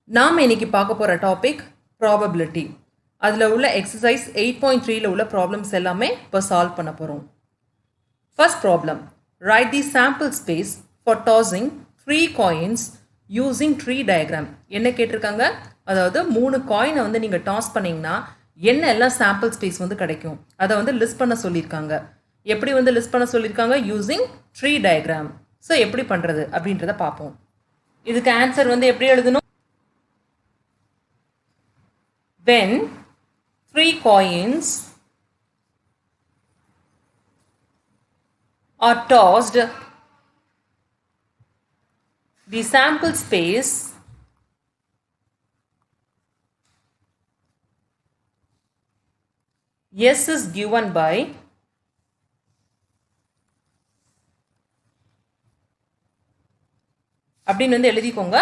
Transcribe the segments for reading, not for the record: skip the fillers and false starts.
நாம் இன்னைக்கு பார்க்க போகிற டாபிக் ப்ராபபிலிட்டி. அதில் உள்ள எக்ஸசைஸ் 8.3ல உள்ள ப்ராப்ளம்ஸ் எல்லாமே இப்போ சால்வ் பண்ண போகிறோம். First problem, right the sample space for tossing 3 coins using tree diagram. என்ன கேட்டிருக்காங்க, அதாவது 3 காயினை வந்து நீங்கள் டாஸ் பண்ணிங்கன்னா என்ன எல்லாம் சாம்பிள் ஸ்பேஸ் வந்து கிடைக்கும், அதை வந்து லிஸ்ட் பண்ண சொல்லியிருக்காங்க. எப்படி வந்து லிஸ்ட் பண்ண சொல்லியிருக்காங்க, யூஸிங் ட்ரீ டயக்ராம். ஸோ எப்படி பண்ணுறது அப்படின்றத பார்ப்போம். இதுக்கு ஆன்சர் வந்து எப்படி எழுதணும், when 3 coins are tossed, the sample space S is given by அப்படின்னு வந்து எழுதிக்கோங்க.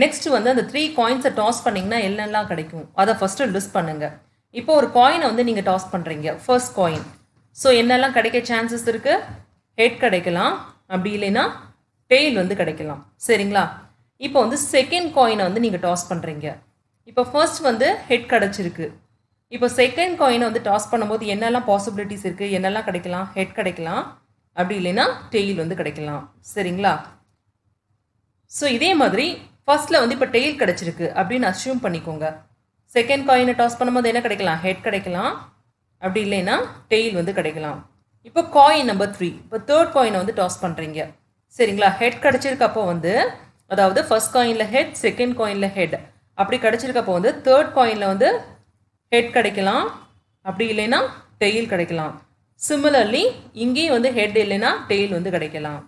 நெக்ஸ்ட் வந்து அந்த 3 காயின்ஸை டாஸ் பண்ணிங்கன்னா என்னெல்லாம் கிடைக்கும் அதை ஃபஸ்ட்டு லிஸ்ட் பண்ணுங்கள். இப்போ ஒரு காயினை வந்து நீங்கள் டாஸ் பண்ணுறீங்க, ஃபர்ஸ்ட் காயின். ஸோ என்னெல்லாம் கிடைக்க சான்சஸ் இருக்குது, ஹெட் கிடைக்கலாம், அப்படி இல்லைன்னா டெயில் வந்து கிடைக்கலாம். சரிங்களா, இப்போ வந்து செகண்ட் காயினை வந்து நீங்கள் டாஸ் பண்ணுறீங்க. இப்போ ஃபர்ஸ்ட் வந்து ஹெட் கிடச்சிருக்கு. இப்போ செகண்ட் காயினை வந்து டாஸ் பண்ணும்போது என்னெல்லாம் பாசிபிலிட்டிஸ் இருக்குது, என்னெல்லாம் கிடைக்கலாம், ஹெட் கிடைக்கலாம், அப்படி இல்லைன்னா டெயில் வந்து கிடைக்கலாம். சரிங்களா, ஸோ இதே மாதிரி ஃபர்ஸ்ட்டில் வந்து இப்போ டெயில் கிடச்சிருக்கு அப்படின்னு அஸ்யூம் பண்ணிக்கோங்க. செகண்ட் காயினை டாஸ் பண்ணும்போது என்ன கிடைக்கலாம், ஹெட் கிடைக்கலாம், அப்படி இல்லைன்னா டெயில் வந்து கிடைக்கலாம். இப்போ காயின் நம்பர் 3, இப்போ தேர்ட் காயினை வந்து டாஸ் பண்ணுறீங்க. சரிங்களா, ஹெட் கிடச்சிருக்கப்போ வந்து, அதாவது ஃபர்ஸ்ட் காயினில் ஹெட், செகண்ட் காயினில் ஹெட் அப்படி கிடச்சிருக்கப்போ வந்து தேர்ட் காயினில் வந்து ஹெட் கிடைக்கலாம், அப்படி இல்லைன்னா டெயில் கிடைக்கலாம். சிமிலர்லி இங்கேயும் வந்து ஹெட் இல்லைன்னா டெயில் வந்து கிடைக்கலாம்.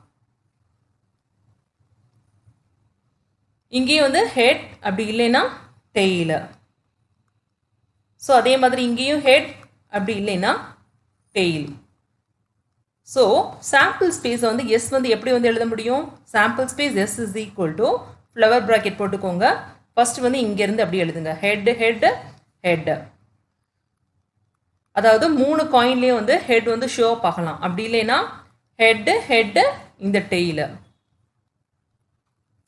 இங்கேயும் வந்து ஹெட், அப்படி இல்லைன்னா டெயில். ஸோ அதே மாதிரி இங்கேயும் ஹெட், அப்படி இல்லைன்னா டெயில். ஸோ சாம்பிள் ஸ்பேஸை வந்து எஸ் வந்து எப்படி வந்து எழுத முடியும், sample space S is equal to flower bracket போட்டுக்கோங்க. ஃபர்ஸ்ட் வந்து இங்கேருந்து அப்படி எழுதுங்க, ஹெட் ஹெட் ஹெட். அதாவது 3 காயின்லேயும் வந்து ஹெட் வந்து ஷோ அப் ஆகலாம், அப்படி இல்லைன்னா ஹெட் ஹெட் இந்த டெயில்.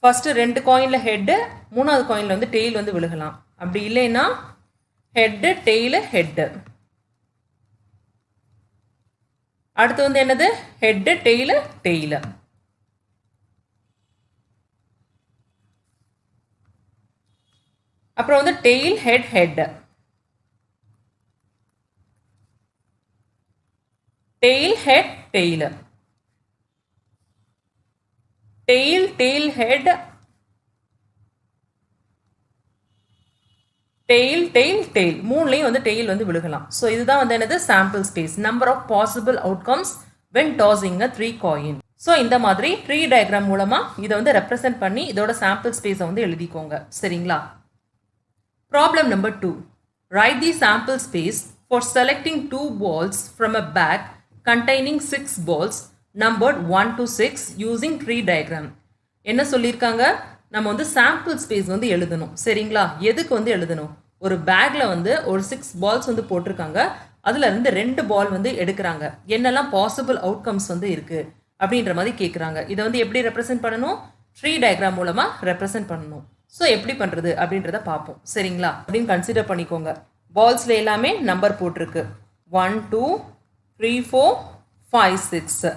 ஃபர்ஸ்ட் 2 காயினில் ஹெட்டு, 3வது காயினில் வந்து டெயில் வந்து விழுகலாம், அப்படி இல்லைன்னா ஹெட்டு டெய்லு ஹெட்டு. அடுத்து வந்து என்னது, ஹெட்டு டெய்லு டெய்லு. அப்புறம் வந்து tail head head, tail head tail, tail tail head, tail tail tail. மூணுலையும் வந்து டெயில் வந்து விழுகலாம். ஸோ இதுதான் வந்து என்னது, sample space, number of possible outcomes when tossing a 3 coin. So இந்த மாதிரி ட்ரீ டயக்ராம் மூலமாக இதை வந்து ரெப்ரசென்ட் பண்ணி இதோட சாம்பிள் ஸ்பேஸை வந்து எழுதிக்கோங்க. சரிங்களா, problem number 2, right the sample space for selecting 2 balls from a bag containing 6 balls numbered 1 to 6 using tree diagram. என்ன சொல்லியிருக்காங்க, நம்ம வந்து சாம்பிள் ஸ்பேஸ் வந்து எழுதணும். சரிங்களா, எதுக்கு வந்து எழுதணும், ஒரு பேக்கில் வந்து ஒரு 6 balls வந்து போட்டிருக்காங்க, அதில் இருந்து 2 ball வந்து எடுக்கிறாங்க, என்னெல்லாம் பாசிபிள் அவுட்கம்ஸ் வந்து இருக்குது அப்படின்ற மாதிரி கேட்குறாங்க. இதை வந்து எப்படி ரெப்ரசென்ட் பண்ணணும், ட்ரீ டயக்ராம் மூலமாக ரெப்ரசென்ட் பண்ணணும். ஸோ எப்படி பண்ணுறது அப்படின்றத பார்ப்போம். சரிங்களா, அப்படின்னு கன்சிடர் பண்ணிக்கோங்க. பால்ஸில் எல்லாமே நம்பர் போட்டிருக்கு, 1 2 3 4 5 6.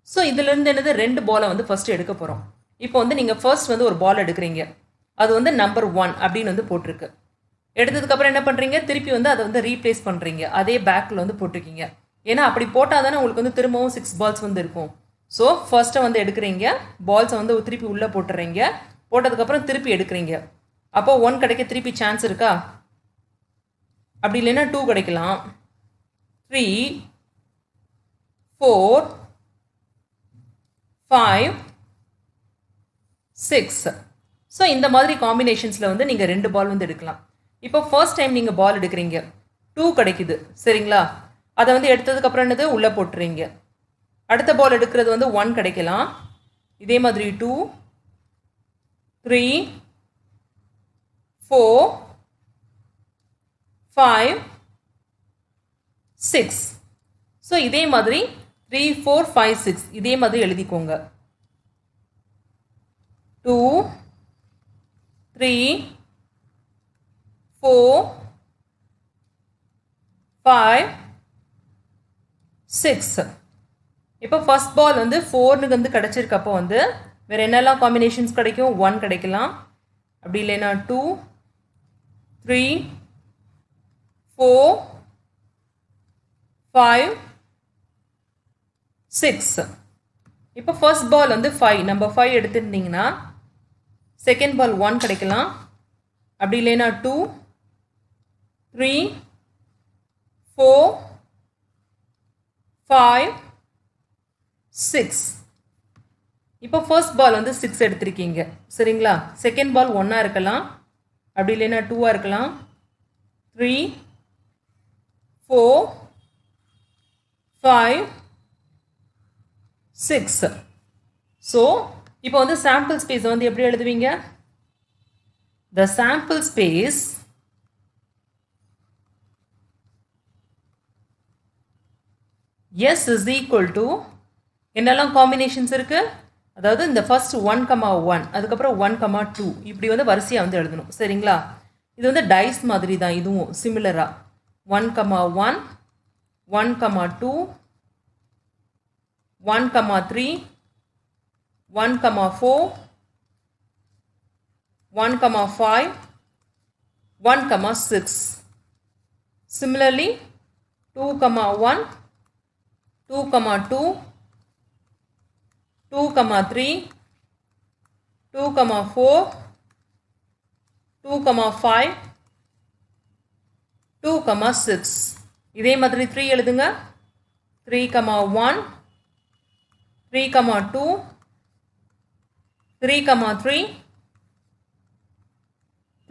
ஸோ இதுலேருந்து என்னது, 2 பாலை வந்து ஃபர்ஸ்ட் எடுக்க போகிறோம். இப்போ வந்து நீங்கள் ஃபர்ஸ்ட் வந்து ஒரு பால் எடுக்கிறீங்க, அது வந்து நம்பர் 1 அப்படின்னு வந்து போட்டிருக்கு. எடுத்ததுக்கப்புறம் என்ன பண்ணுறீங்க, திருப்பி வந்து அதை வந்து ரீப்ளேஸ் பண்ணுறீங்க, அதே பேக்கில் வந்து போட்டிருக்கீங்க. ஏன்னா அப்படி போட்டால் தானே உங்களுக்கு வந்து திரும்பவும் 6 balls வந்து இருக்கும். ஸோ ஃபர்ஸ்ட்டை வந்து எடுக்கிறீங்க, பால்ஸை வந்து திருப்பி உள்ளே போட்டுறீங்க, போட்டதுக்கப்புறம் திருப்பி எடுக்கிறீங்க. அப்போ 1 கிடைக்க திருப்பி சான்ஸ் இருக்கா, அப்படி இல்லைன்னா 2 கிடைக்கலாம், 3 4 5 6. ஸோ இந்த மாதிரி காம்பினேஷன்ஸில் வந்து நீங்கள் 2 பால் வந்து எடுக்கலாம். இப்போ ஃபர்ஸ்ட் டைம் நீங்கள் பால் எடுக்கிறீங்க, 2 கிடைக்குது. சரிங்களா, அதை வந்து எடுத்ததுக்கப்புறம் என்னது, உள்ளே போட்டுறீங்க. அடுத்த பால் எடுக்கிறது வந்து 1 கிடைக்கலாம், இதே மாதிரி 2 3 4 5 6. ஸோ இதே மாதிரி 3 4 5 6 இதே மாதிரி எழுதிக்கோங்க. 2 3, 4, 5, 6. இப்போ ஃபர்ஸ்ட் பால் வந்து 4 வந்து கிடைச்சிருக்கப்போ வந்து வேறு என்னெல்லாம் காம்பினேஷன்ஸ் கிடைக்கும்? 1 கிடைக்கலாம், அப்படி இல்லைன்னா 2, 3, 4, 5, 6. இப்போ ஃபர்ஸ்ட் பால் வந்து 5, நம்பர் 5 எடுத்துருந்தீங்கன்னா செகண்ட் பால் 1 கிடைக்கலாம், அப்படி இல்லைன்னா 2, 3, 4, 5, 6. இப்போ ஃபர்ஸ்ட் பால் வந்து 6 எடுத்திருக்கீங்க சரிங்களா. செகண்ட் பால் 1 இருக்கலாம், அப்படி இல்லைன்னா 2 இருக்கலாம், 3, 4, 5, 6. ஸோ இப்போ வந்து சாம்பிள் ஸ்பேஸ் வந்து எப்படி எழுதுவீங்க? The sample space S is equal to என்னெல்லாம் காம்பினேஷன்ஸ் இருக்கு? அதாவது இந்த ஃபர்ஸ்ட் 1,1 அதுக்கப்புறம் 1,2 இப்படி வந்து வரிசையாக வந்து எழுதணும் சரிங்களா. இது வந்து டைஸ் மாதிரி தான், இதுவும் சிமிலராக 1,1, 1,2, 1,3, 1,4, 1,5, 1,6. Similarly 2,1, 2,2, 2,3, 2,4, 2,5, 2,6. இதே மாதிரி 3 எழுதுங்க. 3,1, 3,2, 3,3,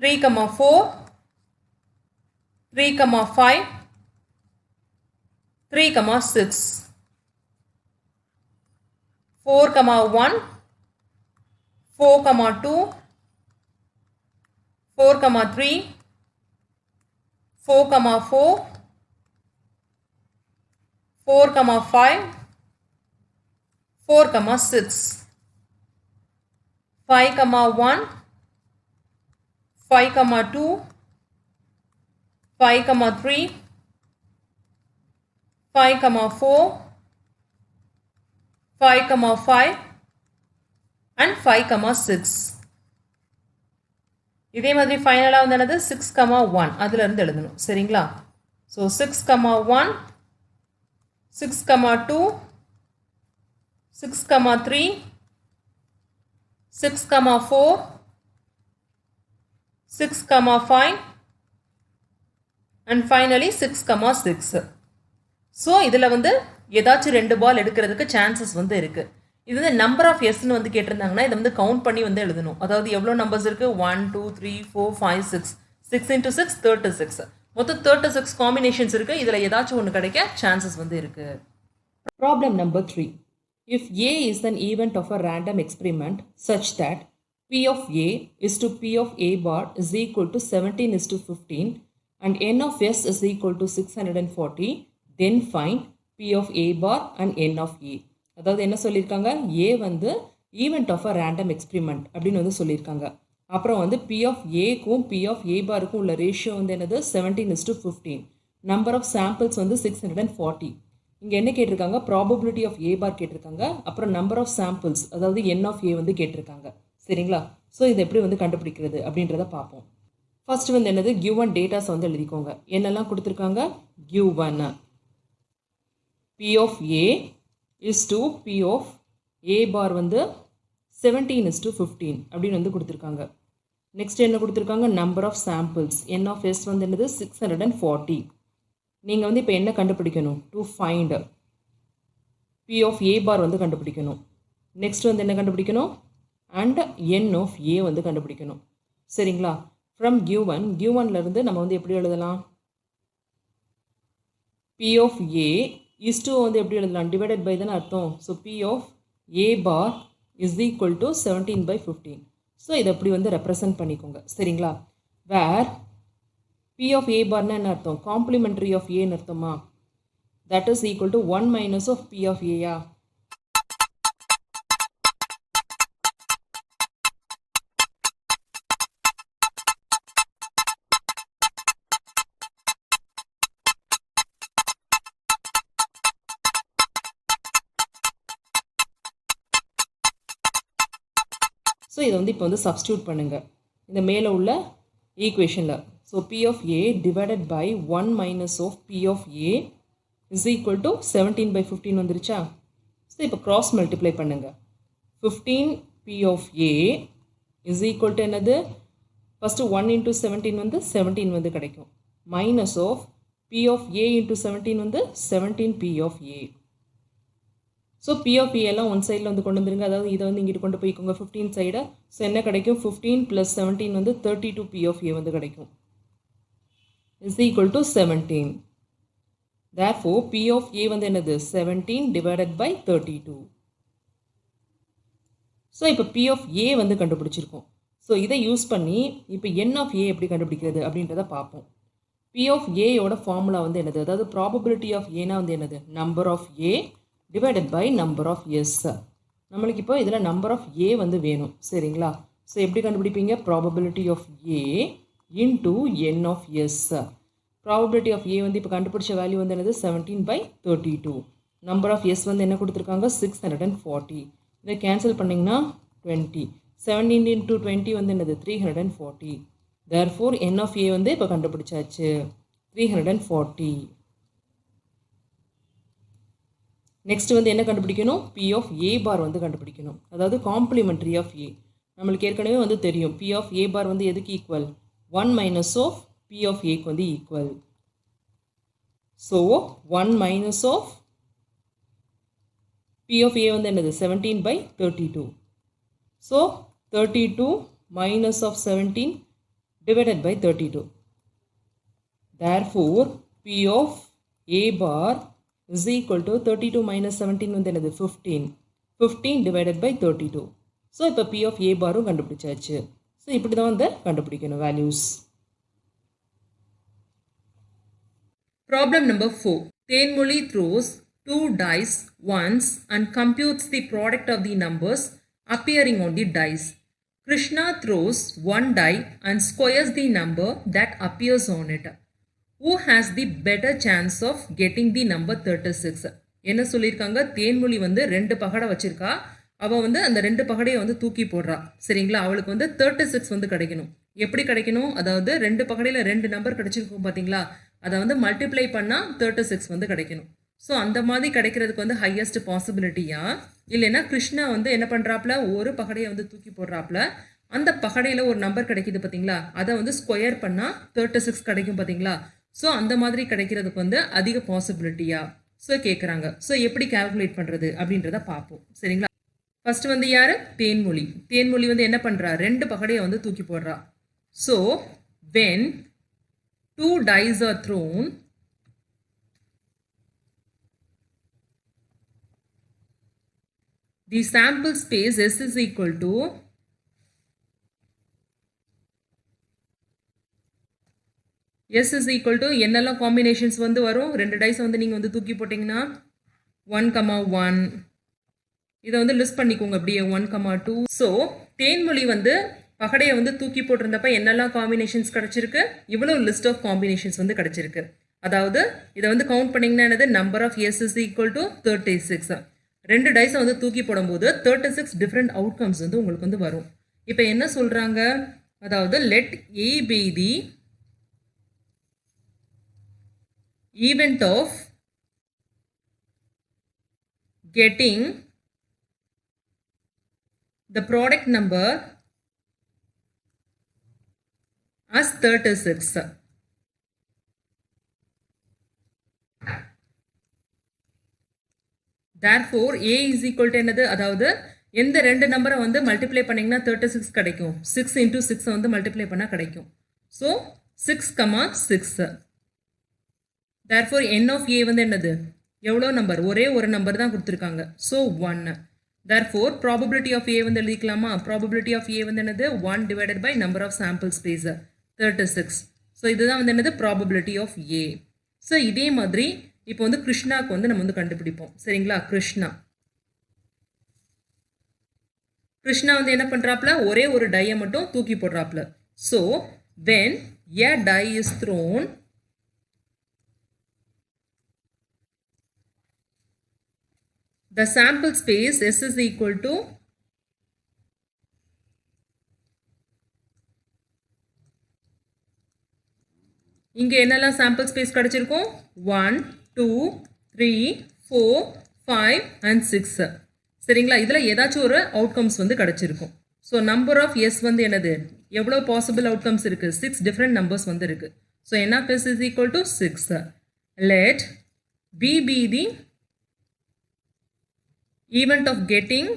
3,4, 3,5, 3,6. 4,1, 4,2, 4,3, 4,4, 4,5, 4,6. 5,1, 5,2, 5,3, 5,4, 5,5 and 5,6. இதே மாதிரி ஃபைனலாக வந்து என்னது 6,1 அதில் இருந்து எழுதணும் சரிங்களா. So 6,1, 6,2, 6,3, 6,4, 6,5 and finally 6,6. ஸோ இதில் வந்து ஏதாச்சும் 2 பால் எடுக்கிறதுக்கு சான்சஸ் வந்து இருக்குது. இது வந்து நம்பர் ஆஃப் எஸ்ன்னு வந்து கேட்டிருந்தாங்கன்னா இதை வந்து கவுண்ட் பண்ணி வந்து எழுதணும். அதாவது எவ்வளோ நம்பர்ஸ் இருக்குது? 1, 2, 3, 4, 5, 6. 6 into 6 36. மொத்தம் 36 காம்பினேஷன்ஸ் இருக்குது. இதில் ஏதாச்சும் ஒன்று கிடைக்க சான்சஸ் வந்து இருக்குது. Problem number 3. If A is an event of a random experiment such that P of A is to P of A bar is equal to 17:15 and N of S is equal to 640, then find P of A bar and N of A. அதாவது என்ன சொல்லியிருக்காங்க? A வந்து event of a random experiment அப்படின்னு வந்து சொல்லியிருக்காங்க. அப்புறம் வந்து P of Aக்கும் P of A பாருக்கும் உள்ள ரேஷியோ வந்து என்னது? 17:15. நம்பர் ஆஃப் சாம்பிள்ஸ் வந்து 640. இங்கே என்ன கேட்டிருக்காங்க? ப்ராபபிலிட்டி ஆஃப் A பார் கேட்டிருக்காங்க. அப்புறம் நம்பர் ஆஃப் சாம்பிள்ஸ் அதாவது N ஆஃப் A வந்து கேட்டிருக்காங்க சரிங்களா. ஸோ இதை எப்படி வந்து கண்டுபிடிக்கிறது அப்படின்றத பார்ப்போம். ஃபர்ஸ்ட் வந்து என்னது? கிவன் டேட்டாஸ் வந்து எழுதிக்கோங்க. என்னெல்லாம் கொடுத்துருக்காங்க? Given P of A is to P of A bar வந்து 17:15 அப்படின்னு வந்து கொடுத்துருக்காங்க. நெக்ஸ்ட் என்ன கொடுத்துருக்காங்க? Number of samples N of S வந்து என்னது? 640. நீங்கள் வந்து இப்போ என்ன கண்டுபிடிக்கணும்? To find P of A bar வந்து கண்டுபிடிக்கணும். நெக்ஸ்ட் வந்து என்ன கண்டுபிடிக்கணும்? அண்ட் N of A வந்து கண்டுபிடிக்கணும் சரிங்களா. ஃப்ரம் கியூவன்லேருந்து நம்ம வந்து எப்படி எழுதலாம்? P of A is to வந்து எப்படி எழுதலாம்? டிவைடட் பை தானே அர்த்தம். So P of A bar is equal to 17/15. So இதை எப்படி வந்து ரெப்ரசன்ட் பண்ணிக்கோங்க சரிங்களா. வேர் P of A barனா என்ன அர்த்தம்? காம்ப்ளிமெண்ட்ரி ஆஃப் ஏன்னு அர்த்தமா? That is equal to 1 minus of P of A. So இதை வந்து இப்போ வந்து சப்ஸ்டியூட் பண்ணுங்கள் இந்த மேலே உள்ள ஈக்குவேஷனில். So P of A divided by 1 minus of P of A is equal to 17/15 வந்துருச்சா? ஸோ இப்போ cross multiply பண்ணுங்கள். 15 P of A is equal to என்னது? ஃபஸ்ட்டு 1 into 17 வந்து 17 வந்து கிடைக்கும். Minus of P of A into 17 வந்து 17 P of A. So P of A எல்லாம் one சைடில் வந்து கொண்டு வந்துருங்க. அதாவது இதை வந்து இங்கிட்டு கொண்டு போய்க்கோங்க 15 சைடை. ஸோ என்ன கிடைக்கும்? 15 + 17 வந்து 32 P of A வந்து கிடைக்கும். is equal to 17. Therefore P of A வந்து என்னது? 17 divided by 32. ஸோ இப்போ P of A வந்து கண்டுபிடிச்சிருக்கோம். ஸோ இதை யூஸ் பண்ணி இப்போ N of A எப்படி கண்டுபிடிக்கிறது அப்படின்றத பார்ப்போம். P of A யோட ஃபார்முலா வந்து என்னது? அதாவது ப்ராபபிலிட்டி ஆஃப் ஏனா வந்து என்னது? Number of A divided by number of S. நம்மளுக்கு இப்போ இதில் நம்பர் ஆஃப் A வந்து வேணும், சரிங்களா? ஸோ எப்படி கண்டுபிடிப்பீங்க? Probability of A into N of S. Probability of A வந்து இப்போ கண்டுபிடிச்ச வேல்யூ வந்து என்னது? 17/32. நம்பர் ஆஃப் எஸ் வந்து என்ன கொடுத்துருக்காங்க? 640. இதை கேன்சல் பண்ணிங்கன்னா 20. 17 into 20 வந்து என்னது? 340. Therefore N of A வந்து இப்போ கண்டுபிடிச்சாச்சு 340. நெக்ஸ்ட் வந்து என்ன கண்டுபிடிக்கணும்? P of A bar வந்து கண்டுபிடிக்கணும். அதாவது காம்ப்ளிமெண்ட்ரி ஆஃப் A. நம்மளுக்கு ஏற்கனவே வந்து தெரியும் P of A bar வந்து எதுக்கு equal? 1 minus of P of A வந்து equal. So 1 minus of P of A வந்து என்னது? 17/32. So 32 minus of 17 divided by 32. Therefore P of A bar is equal to 32 minus 17 வந்து என்னது? 15. 15 divided by 32. So இப்போ P of A பாரும் கண்டுபிடிச்சாச்சு. So இப்படி தான் வந்து கண்டுபிடிக்கணும் values. Problem number 4. Thenmozhi throws 2 dice once and computes the product of the numbers appearing on the dice. Krishna throws 1 die and squares the number that appears on it. Who has the better chance of getting the number 36? என்ன சொல்லியிருக்காங்க? தேன்மொழி வந்து 2 பகடை வச்சிருக்கா. அவள் வந்து அந்த 2 பகடையை வந்து தூக்கி போடுறா, சரிங்களா? அவளுக்கு வந்து 36 வந்து கிடைக்கணும். எப்படி கிடைக்கணும்? அதாவது 2 பகடையில் 2 நம்பர் கிடைச்சிருக்கும் பார்த்தீங்களா? அதை வந்து மல்டிப்ளை பண்ணால் 36 வந்து கிடைக்கணும். ஸோ அந்த மாதிரி கிடைக்கிறதுக்கு வந்து ஹையஸ்ட் பாசிபிலிட்டியா? இல்லைன்னா கிருஷ்ணா வந்து என்ன பண்ணுறாப்புல? ஒரு பகடையை வந்து தூக்கி போடுறாப்புல. அந்த பகடையில் ஒரு நம்பர் கிடைக்கிது பார்த்தீங்களா? அதை வந்து ஸ்கொயர் பண்ணால் 36 கிடைக்கும் பார்த்தீங்களா? ஸோ அந்த மாதிரி கிடைக்கிறதுக்கு வந்து அதிக பாசிபிலிட்டியா? ஸோ கேட்குறாங்க. ஸோ எப்படி கால்குலேட் பண்ணுறது அப்படின்றத பார்ப்போம், சரிங்களா? ஃபர்ஸ்ட் வந்து யார்? தேன்மொழி. தேன்மொழி வந்து என்ன பண்ணுறா? 2 பகடையை வந்து தூக்கி போடுறா. So when 2 dice are thrown, the sample space S is equal to S is equal to என்னெல்லாம் காம்பினேஷன்ஸ் வந்து வரும்? 2 டைஸ் வந்து நீங்கள் வந்து தூக்கி போட்டிங்கன்னா 1,1. இதை வந்து லிஸ்ட் பண்ணிக்கோங்க அப்படியே 1,2. ஸோ தேன்மொழி வந்து பகடையை வந்து தூக்கி போட்டிருந்தப்ப என்னெல்லாம் காம்பினேஷன்ஸ் கிடச்சிருக்கு? இவ்வளோ லிஸ்ட் ஆஃப் காம்பினேஷன்ஸ் வந்து கிடச்சிருக்கு. அதாவது இதை வந்து கவுண்ட் பண்ணிங்கன்னா என்னது? Number of S is equal to 36. 2 டைஸை வந்து தூக்கி போடும்போது 36 டிஃப்ரெண்ட் அவுட்கம்ஸ் வந்து உங்களுக்கு வந்து வரும். இப்போ என்ன சொல்கிறாங்க? அதாவது let A be the event of getting the product number as 36. Therefore A is equal to என்னது? அதாவது எந்த 2 நம்பரை வந்து மல்டிப்ளை பண்ணிங்கன்னா 36 கிடைக்கும்? 6 into 6 வந்து மல்டிப்ளை பண்ணால் கிடைக்கும். So 6,6. Therefore N of A வந்து என்னது? எவ்வளோ நம்பர்? ஒரே ஒரு நம்பர் தான் கொடுத்துருக்காங்க. So 1. Therefore probability of A வந்து எழுதிக்கலாமா? probability of A வந்து என்னது? 1 divided by number of sample space 36. So இதுதான் வந்து என்னது? probability of A. ஸோ இதே மாதிரி இப்போ வந்து கிருஷ்ணாவுக்கு வந்து நம்ம வந்து கண்டுபிடிப்போம், சரிங்களா? கிருஷ்ணா வந்து என்ன பண்ணுறாப்புல? ஒரே ஒரு டையை மட்டும் தூக்கி போடுறாப்புல. So when a die is thrown, the sample space S is equal to இங்கே என்னெல்லாம் சாம்பிள் ஸ்பேஸ் கிடச்சிருக்கும் 1 2 3 4 5 and 6 சரிங்களா இதில் ஏதாச்சும் ஒரு அவுட்கம்ஸ் வந்து கிடச்சிருக்கும் ஸோ நம்பர் ஆஃப் எஸ் வந்து என்னது எவ்வளோ பாசிபிள் அவுட்கம்ஸ் இருக்குது 6 டிஃப்ரெண்ட் நம்பர்ஸ் வந்து இருக்குது so n of s is equal to 6 let b be the event of getting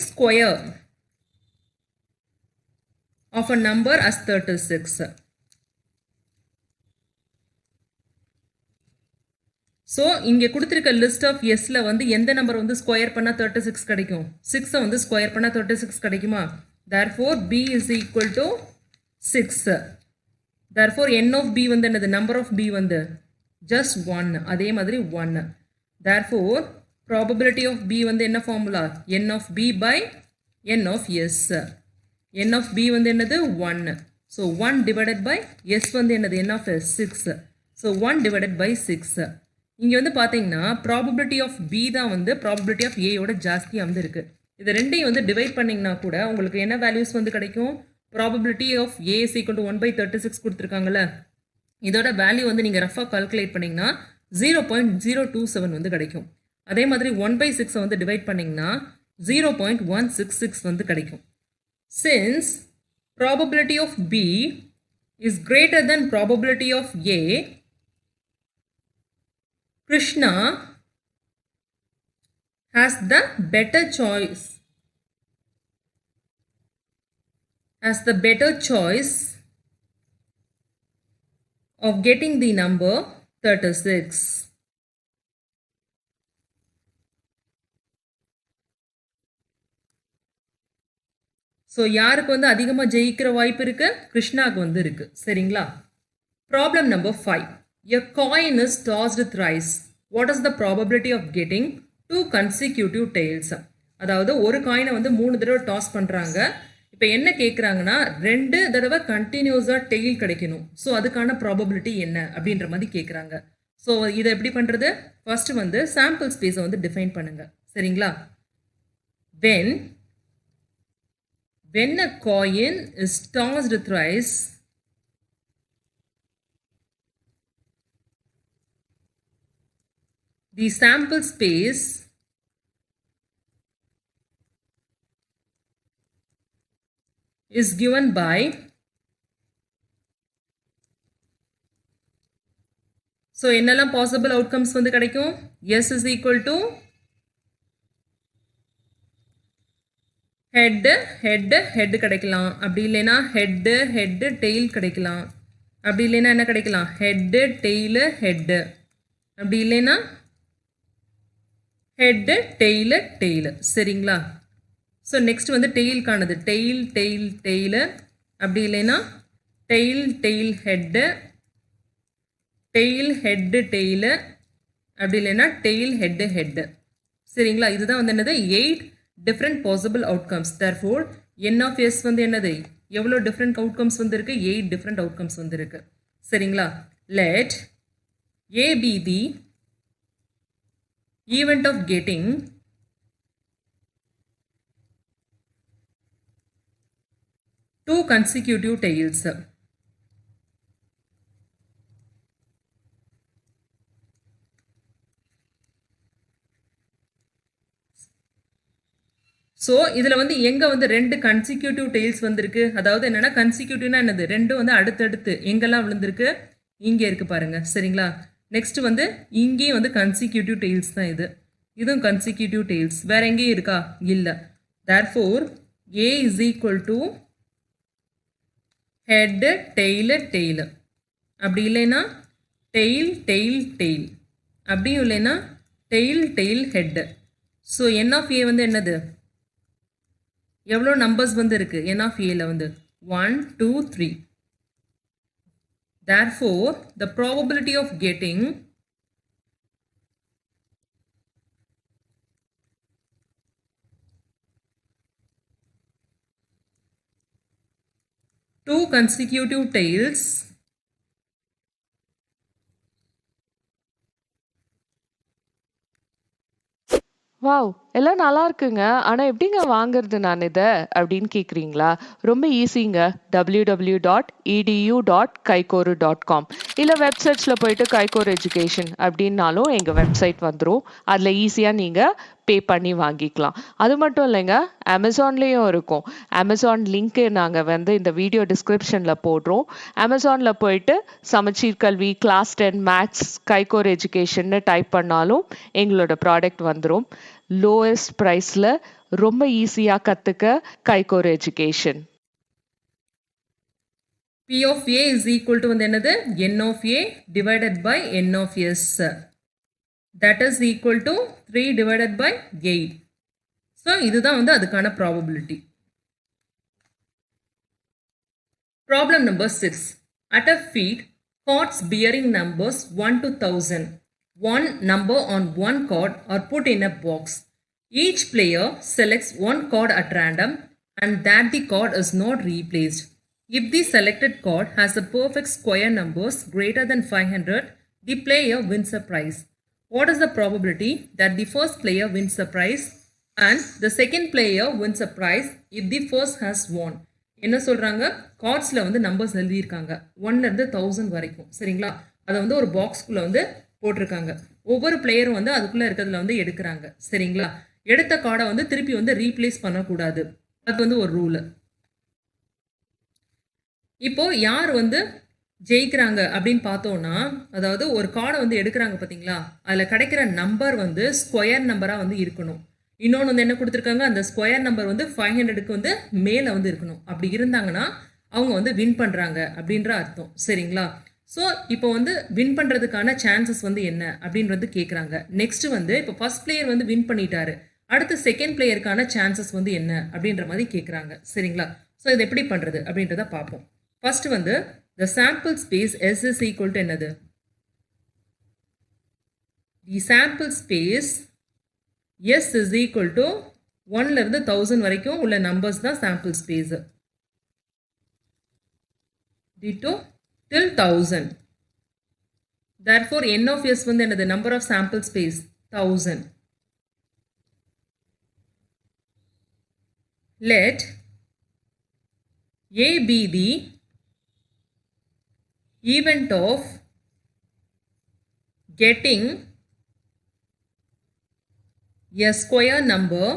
square of a number as 36 so இங்கே கொடுத்துருக்க லிஸ்ட் ஆஃப் எஸ்ல வந்து எந்த நம்பர் வந்து ஸ்கொயர் பண்ணால் 36 கிடைக்கும் 6 வந்து ஸ்கொயர் பண்ணால் 36 கிடைக்குமா therefore b is equal to 6 therefore n of b வந்து என்னது நம்பர் ஆஃப் b வந்து just 1 அதே மாதிரி 1 therefore probability of b வந்து என்ன formula n of b by n of s n of b வந்து என்னது 1 so 1 divided by s வந்து என்னது n of s 6 so 1 divided by 6 இங்கே வந்து பார்த்தீங்கன்னா ப்ராபபிலிட்டி ஆஃப் பி தான் வந்து ப்ராபபிலிட்டி ஆஃப் ஏயோட ஜாஸ்தியாக வந்து இருக்குது இது ரெண்டையும் வந்து டிவைட் பண்ணிங்கன்னா கூட உங்களுக்கு என்ன வேல்யூஸ் வந்து கிடைக்கும் probability of A is equal to 1/36 கொடுத்துருக்காங்கல்ல இதோட வேல்யூ வந்து நீங்கள் ரஃபாக கால்குலேட் பண்ணிங்கன்னா 0.027 வந்து கிடைக்கும் அதே மாதிரி 1/6 வந்து டிவைட் பண்ணிங்கன்னா 0.166 வந்து கிடைக்கும் since probability of B is greater than probability of A Krishna has the better choice of getting the number 36 so யாருக்கு வந்து அதிகமாக ஜெயிக்கிற வாய்ப்பு இருக்கு கிருஷ்ணாவுக்கு வந்து இருக்கு சரிங்களா problem number 5 A coin is tossed thrice. What is the probability of getting 2 consecutive tails? அதாவது ஒரு காயினை வந்து 3 தடவை டாஸ் பண்ணுறாங்க இப்போ என்ன கேட்குறாங்கன்னா 2 தடவை கண்டினியூஸாக டெயில் கிடைக்கணும் ஸோ அதுக்கான ப்ராபபிலிட்டி என்ன அப்படின்ற மாதிரி கேட்குறாங்க ஸோ இதை எப்படி பண்ணுறது ஃபர்ஸ்ட் வந்து சாம்பிள் ஸ்பேஸை வந்து டிஃபைன் பண்ணுங்க சரிங்களா when a coin is tossed thrice the sample space is given by so என்னெல்லாம் possible outcomes வந்து கிடைக்கும் s is equal to head கிடைக்கலாம் அப்படி இல்லைனா head tail கிடைக்கலாம் அப்படி இல்லைனா என்ன கிடைக்கலாம் head tail head அப்படி இல்லைனா head tail சரிங்களா ஸோ நெக்ஸ்ட் வந்து டெயில்கானது டெயில் அப்படி இல்லைன்னா டெயில் head டெயில் அப்படி இல்லைன்னா டெயில் head சரிங்களா இதுதான் வந்து என்னது 8 different possible outcomes therefore n of s வந்து என்னது எவ்வளோ டிஃப்ரெண்ட் அவுட்கம்ஸ் வந்து இருக்கு 8 டிஃப்ரெண்ட் அவுட்கம்ஸ் வந்து இருக்கு சரிங்களா let a be the event of getting two consecutive tails so இதில் வந்து எங்கே வந்து 2 கன்சிக்யூட்டிவ் டெய்ல்ஸ் வந்திருக்கு அதாவது என்னென்னா கன்சிக்யூட்டிவ்னா என்னது ரெண்டும் வந்து அடுத்தடுத்து எங்கெல்லாம் விழுந்திருக்கு இங்கே இருக்குது பாருங்கள் சரிங்களா நெக்ஸ்ட் வந்து இங்கேயும் வந்து கன்சிக்யூட்டிவ் டெய்ல்ஸ் தான் இதுவும் கன்சிக்யூட்டிவ் டெய்ல்ஸ் வேற எங்கேயும் இருக்கா இல்லை therefore a is equal to head tail அப்படி இல்லைன்னா tail அப்படியும் இல்லைன்னா tail head so n of a வந்து என்னது எவ்வளோ நம்பர்ஸ் வந்து இருக்கு n of a ல வந்து 1 2 3 therefore the probability of getting two consecutive tails wow! எல்லாம் நல்லா இருக்குங்க. ஆனா எப்படிங்க வாங்குறது நான் இத? அப்படின்னு கேட்குறீங்களா? ரொம்ப ஈஸிங்க. www.edu.kaikoru.com இல்ல வெப் சர்ச்ல போயிட்டு கைகோர் எஜுகேஷன் அப்படின்னாலும் எங்க வெப்சைட் வந்துரும். அதுல ஈஸியா நீங்க பே பண்ணி வாங்கிக்கலாம். அது மட்டும் இல்லைங்க, அமேசான்லயும் இருக்கும். அமேசான் லிங்க் நாங்க வந்து இந்த வீடியோ டிஸ்கிரிப்ஷன்ல போடுறோம். அமேசான்ல போயிட்டு சமச்சீர் கல்வி, கிளாஸ் 10 மேத்ஸ், கைகோர் எஜுகேஷன்னு டைப் பண்ணாலும் எங்களோட ப்ராடக்ட் வந்துரும். லோயஸ்ட் ப்ரைஸ்ல ரொம்ப ஈஸியா கத்துக்க Kaikor education. P of A is equal to வந்து என்னது N of A divided by N of S. That is equal to 3 divided by 8. So இதுதான் வந்து அதுக்கான probability. Problem number 6. At a feed, cards bearing numbers 1 to 1000. One number on one card are put in a box. Each player selects one card at random and that the card is not replaced. If the selected card has a perfect square numbers greater than 500, the player wins a prize. What is the probability that the first player wins the prize and the second player wins a prize if the first has won? என்ன சொல்கிறாங்க, கார்ட்ஸில் வந்து numbers எழுதியிருக்காங்க 1லேருந்து 1000 வரைக்கும். சரிங்களா, அதை வந்து ஒரு பாக்ஸ்குள்ளே வந்து போட்டிருக்காங்க. ஒவ்வொரு பிளேயரும் வந்து அதுக்குள்ளே இருக்கிறதுல வந்து எடுக்கிறாங்க. சரிங்களா, எடுத்த கார்டை வந்து திருப்பி வந்து ரீப்ளேஸ் பண்ணக்கூடாது. அது வந்து ஒரு ரூலு. இப்போது யார் வந்து ஜெயிக்கிறாங்க அப்படின்னு பார்த்தோன்னா, அதாவது ஒரு கார்டை வந்து எடுக்கிறாங்க பார்த்தீங்களா, அதில் கிடைக்கிற நம்பர் வந்து ஸ்கொயர் நம்பராக வந்து இருக்கணும். இன்னொன்று வந்து என்ன கொடுத்துருக்காங்க, அந்த ஸ்கொயர் நம்பர் வந்து 500க்கு வந்து மேலே வந்து இருக்கணும். அப்படி இருந்தாங்கன்னா அவங்க வந்து வின் பண்ணுறாங்க அப்படின்ற அர்த்தம். சரிங்களா, ஸோ இப்போ வந்து வின் பண்ணுறதுக்கான சான்சஸ் வந்து என்ன அப்படின்றது கேட்குறாங்க. நெக்ஸ்ட்டு வந்து இப்போ ஃபர்ஸ்ட் பிளேயர் வந்து வின் பண்ணிட்டாரு, அடுத்து செகண்ட் பிளேயருக்கான சான்சஸ் வந்து என்ன அப்படின்ற மாதிரி கேட்குறாங்க. சரிங்களா, ஸோ இது எப்படி பண்ணுறது அப்படின்றத பார்ப்போம். ஃபர்ஸ்ட் வந்து the sample space S is equal to என்னது, the sample space S is equal to 1லேருந்து 1000 வரைக்கும் உள்ள நம்பர்ஸ் தான் sample space. ditto till 1000. therefore n of S வந்து என்னது, number of sample space 1000. let A be the event of getting a square number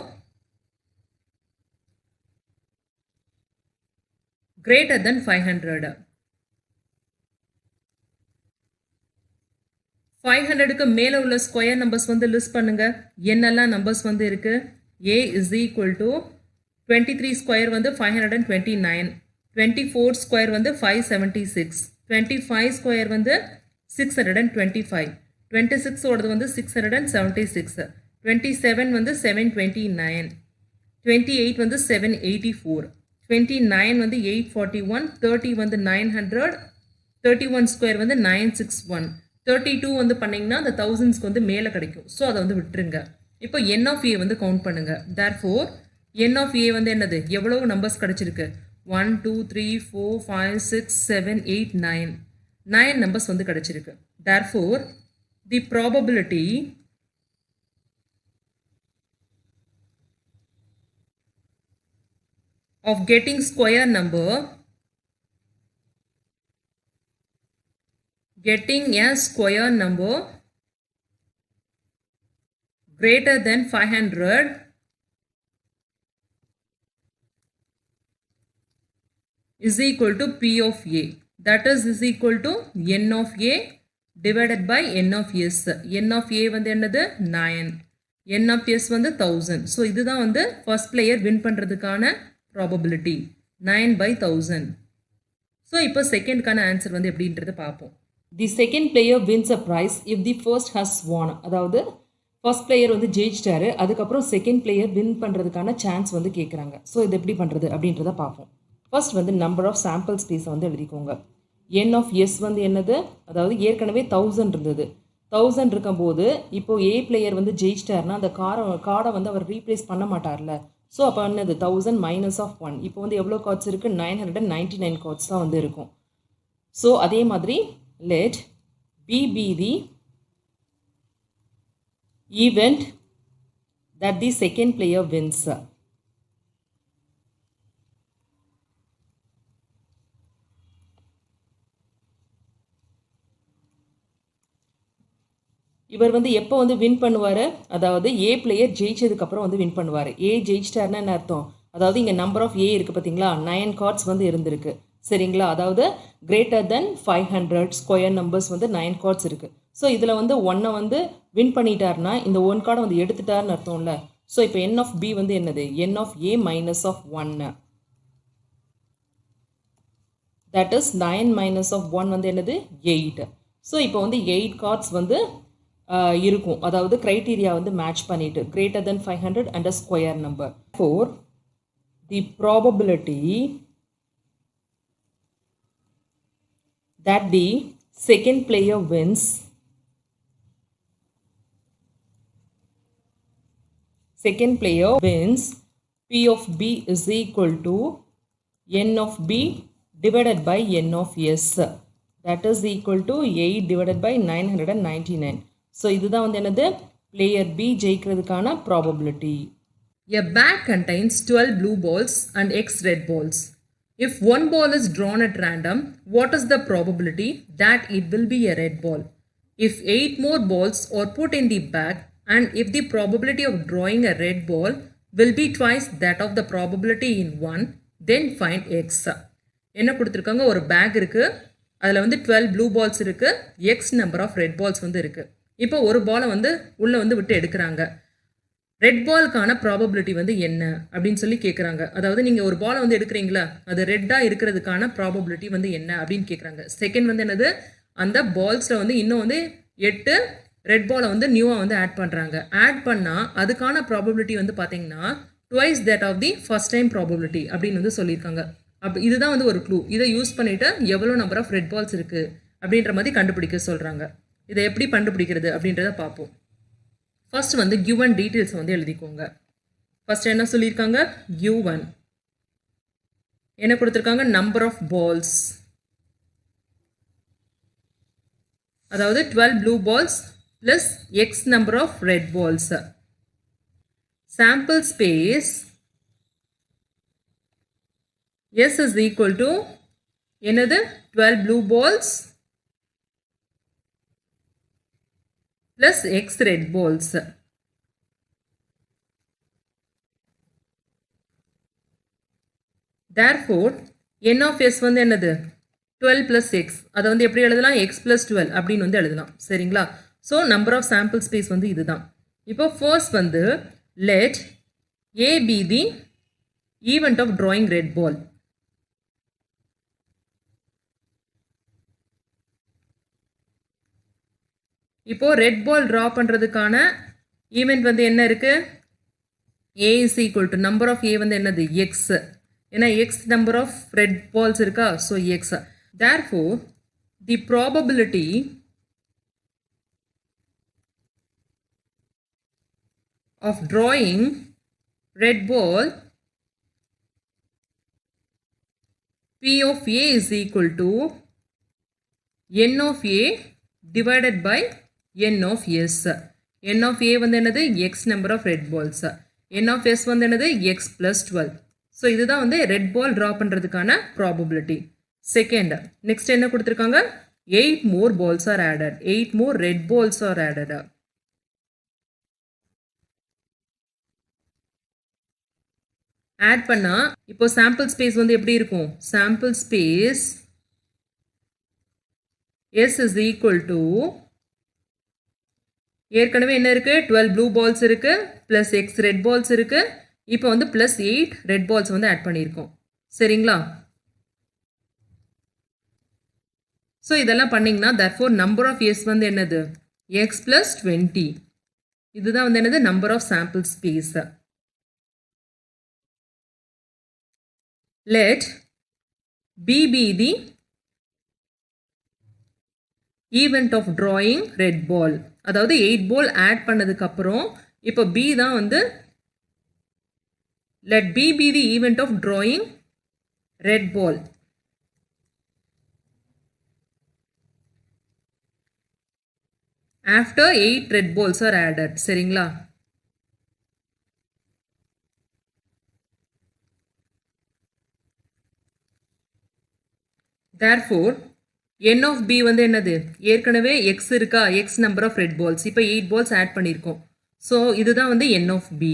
greater than 500. 500க்கு மேலே உள்ள square numbers வந்து list பண்ணுங்க. என்னெல்லாம் நம்பர்ஸ் வந்து இருக்கு. A is equal to 23 square வந்து 529, 24 ஸ்கொயர் வந்து 576, 25 ஸ்கொயர் வந்து 625, 26 ஓடது வந்து 676, 27 வந்து 729, 28 வந்து 784, 29 வந்து 841, 30 வந்து 900, 31 ஸ்கொயர் வந்து 961, 32 வந்து பண்ணிங்கன்னா அந்த தௌசண்ட்ஸ்க்கு வந்து மேலே கிடைக்கும். ஸோ அதை வந்து விட்டுருங்க. இப்போ n of A வந்து கவுண்ட் பண்ணுங்க. therefore n of A வந்து என்னது, எவ்வளவு நம்பர்ஸ் கிடைச்சிருக்கு, 1 2 3 4 5 6 7 8 9 9 நம்பர்ஸ் வந்து கிடைச்சிருக்கு. therefore the probability of getting square number, getting a square number greater than 500 is equal to P of A. That is equal to n of A divided by n of S. n of A வந்து என்னது 9, n of S வந்து 1000. So இதுதான் வந்து first player win பண்ணுறதுக்கான probability 9 by 1000. So இப்போ செகண்ட்கான answer வந்து எப்படின்றது பார்ப்போம். The second player wins a prize if the first has won. அதாவது ஃபர்ஸ்ட் பிளேயர் வந்து ஜெயிச்சிட்டாரு, அதுக்கப்புறம் செகண்ட் பிளேயர் வின் பண்ணுறதுக்கான சான்ஸ் வந்து கேட்குறாங்க. ஸோ இது எப்படி பண்ணுறது அப்படின்றத பார்ப்போம். ஃபர்ஸ்ட் வந்து நம்பர் ஆஃப் சாம்பிள் ஸ்பேஸை வந்து எழுதிக்கோங்க. n of S வந்து என்னது, அதாவது ஏற்கனவே 1000 இருந்தது. 1000 இருக்கும்போது இப்போது A பிளேயர் வந்து ஜெயிச்சிட்டாருன்னா அந்த கார்டை வந்து அவர் ரீப்ளேஸ் பண்ண மாட்டார்ல. ஸோ அப்போ என்னது 1000 மைனஸ் ஆஃப் 1. இப்போ வந்து எவ்வளோ கார்ட்ஸ் இருக்குது, 999 கார்ட்ஸ் தான் வந்து இருக்கும். ஸோ அதே மாதிரி let B be the event that the second player wins. இவர் வந்து எப்போ வந்து வின் பண்ணுவார், அதாவது ஏ பிளேயர் ஜெயிச்சதுக்கப்புறம் வந்து வின் பண்ணுவார். ஏ ஜெயிச்சிட்டாருன்னா என்ன அர்த்தம், அதாவது இங்கே நம்பர் ஆஃப் ஏ இருக்குது பார்த்தீங்களா, 9 கார்ட்ஸ் வந்து இருந்திருக்கு. சரிங்களா, அதாவது கிரேட்டர் தென் 500 ஸ்கொயர் நம்பர்ஸ் வந்து 9 கார்ட்ஸ் இருக்குது. ஸோ இதில் வந்து ஒன்றை வந்து வின் பண்ணிட்டாருன்னா இந்த 1 கார்டை வந்து எடுத்துட்டாருன்னு அர்த்தம்ல. ஸோ இப்போ என் ஆஃப் பி வந்து என்னது, N of A minus of 1, that is 9 minus of 1 வந்து என்னது 8. ஸோ இப்போ வந்து 8 கார்ட்ஸ் வந்து இருக்கும், அதாவது க்ரைட்டீரியா வந்து மேட்ச் பண்ணிட்டு greater than 500 and a square number. Four the probability that the second player wins P of B is equal to N of B divided by N of S, that is equal to 8 divided by 999. So இதுதான் வந்து என்னது, player B ஜெயிக்கிறதுக்கான probability. A bag contains 12 blue balls and X red balls. If one ball is drawn at random, what is the probability that it will be a red ball? If 8 more balls are put in the bag and if the probability of drawing a red ball will be twice that of the probability in 1, then find X. என்ன கொடுத்துருக்காங்க, ஒரு back இருக்குது, அதில் வந்து 12 blue balls இருக்குது, X number of red balls வந்து இருக்குது. இப்போ ஒரு பாலை வந்து உள்ளே வந்து விட்டு எடுக்கிறாங்க. ரெட் பாலுக்கான ப்ராபபிலிட்டி வந்து என்ன அப்படின்னு சொல்லி கேட்குறாங்க. அதாவது நீங்கள் ஒரு பாலை வந்து எடுக்கிறீங்களா, அது ரெட்டாக இருக்கிறதுக்கான ப்ராபபிலிட்டி வந்து என்ன அப்படின்னு கேட்குறாங்க. செகண்ட் வந்து என்னது, அந்த பால்ஸில் வந்து இன்னும் வந்து 8 ரெட் பாலை வந்து நியூவாக வந்து ஆட் பண்ணுறாங்க. ஆட் பண்ணால் அதுக்கான ப்ராபபிலிட்டி வந்து பார்த்தீங்கன்னா twice that of the first time probability அப்படின்னு வந்து சொல்லியிருக்காங்க. இதுதான் வந்து ஒரு க்ளூ. இதை யூஸ் பண்ணிவிட்டு எவ்வளோ நம்பர் ஆஃப் ரெட் பால்ஸ் இருக்குது அப்படின்ற மாதிரி கண்டுபிடிக்க சொல்கிறாங்க. இதை எப்படி கண்டுபிடிக்கிறது அப்படின்றத பார்ப்போம். ஃபர்ஸ்ட் வந்து கிவன் டீட்டெயில்ஸ் வந்து எழுதிக்கோங்க. ஃபர்ஸ்ட் என்ன சொல்லியிருக்காங்க, கிவன் என்ன கொடுத்துருக்காங்க, நம்பர் ஆஃப் பால்ஸ், அதாவது 12 blue balls plus X number of red balls. Sample space S is equal to என்னது 12 blue balls plus X red balls. Therefore N of S வந்து என்னது 12 plus X, அதை வந்து எப்படி எழுதலாம், X plus 12 அப்படின்னு வந்து எழுதலாம். சரிங்களா, so number of sample space வந்து இதுதான். இப்போ ஃபர்ஸ்ட் வந்து let A be the event of drawing red ball. இப்போ ரெட் பால் ட்ரா பண்ணுறதுக்கான ஈவெண்ட் வந்து என்ன இருக்குது, A is equal to number of A வந்து என்னது எக்ஸ், ஏன்னா X number of red balls இருக்கா, so X. Therefore the probability of drawing red ball P of A is equal to N of A divided by N of S. N of A வந்து என்னது X number of red balls, N of S வந்து என்னது X plus 12. So இதுதான் வந்து red ball draw பண்ணுறதுக்கான probability. Second next என்ன கொடுத்துருக்காங்க, 8 more balls are added, 8 more red balls are added. Add பண்ணால் இப்போ சாம்பிள் ஸ்பேஸ் வந்து எப்படி இருக்கும், sample space S is equal to ஏற்கனவே என்ன இருக்குது 12 ப்ளூ பால்ஸ் இருக்குது ப்ளஸ் எக்ஸ் ரெட் பால்ஸ் இருக்குது. இப்போ வந்து ப்ளஸ் 8 ரெட் பால்ஸ் வந்து ஆட் பண்ணியிருக்கோம். சரிங்களா, ஸோ இதெல்லாம் பண்ணிங்கன்னா therefore நம்பர் ஆஃப் எஸ் வந்து என்னது எக்ஸ் ப்ளஸ் 20. இதுதான் வந்து என்னது number of sample space. let B be the event of drawing red ball. அதாவது 8 ball ஆட் பண்ணதுக்கு அப்புறம் இப்போ B தான் வந்து let B be the event of drawing red ball. after 8 red balls are added. சரிங்களா, therefore n of b வந்து என்னது ஏற்கனவே x இருக்கா x number of red balls இப்போ 8 balls add பண்ணியிருக்கோம் ஸோ இதுதான் வந்து n of b